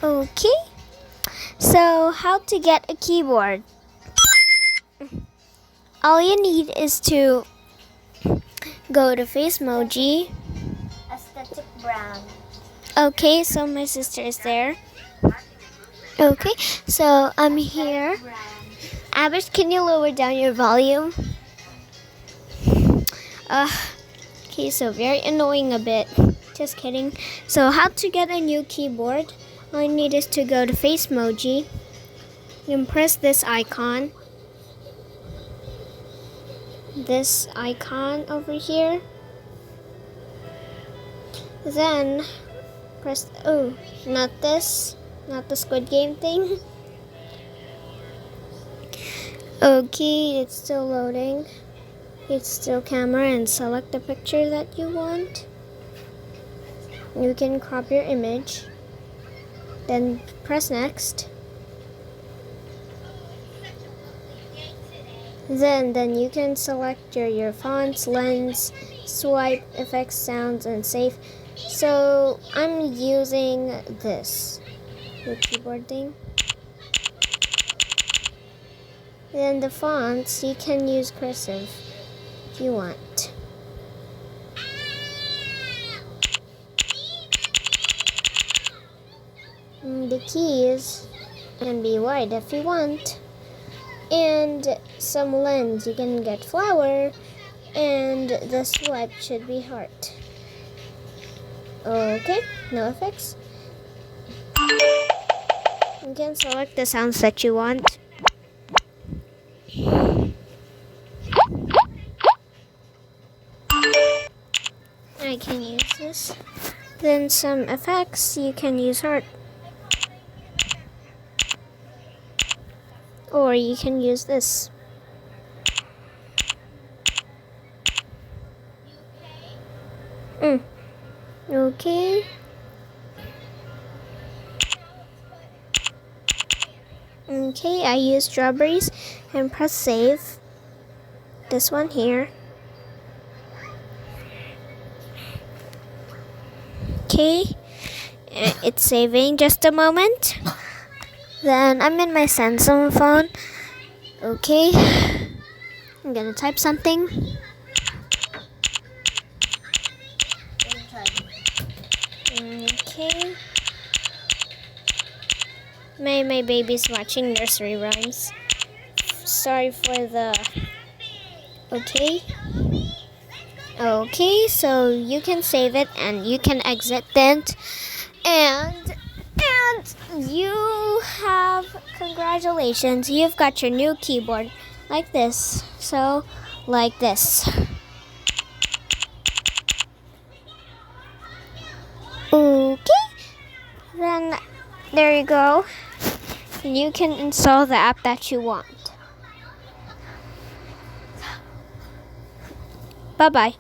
Okay, so how to get a keyboard? All you need is to go to Facemoji. Aesthetic Brown. Okay, so my sister is there. Okay, so I'm here. Brown. Abish, can you lower down your volume? Okay, so very annoying a bit. Just kidding. So how to get a new keyboard? All you need is to go to Facemoji. You can press this icon. This icon over here. Then press, oh, not this, not the Squid Game thing. Okay, it's still loading. It's still camera and select the picture that you want. You can crop your image. Then press next. Then you can select your fonts, lens, swipe, effects, sounds, and save. So I'm using this, the keyboard thing. Then the fonts, you can use cursive if you want. The keys can be white if you want. And some lens, you can get flower, and the swipe should be heart. Okay, no effects. You can select the sounds that you want. I can use this. Then some effects, you can use heart. Or you can use this. Okay. Okay, I use strawberries and press save. This one here. Okay, it's saving, just a moment. Then I'm in my Samsung phone. Okay, I'm gonna type something. Okay. My baby's watching nursery rhymes. Sorry for the... Okay. Okay, so you can save it and you can exit then. And you have, congratulations, you've got your new keyboard like this. So, like this. Okay, then there you go. You can install the app that you want. Bye-bye.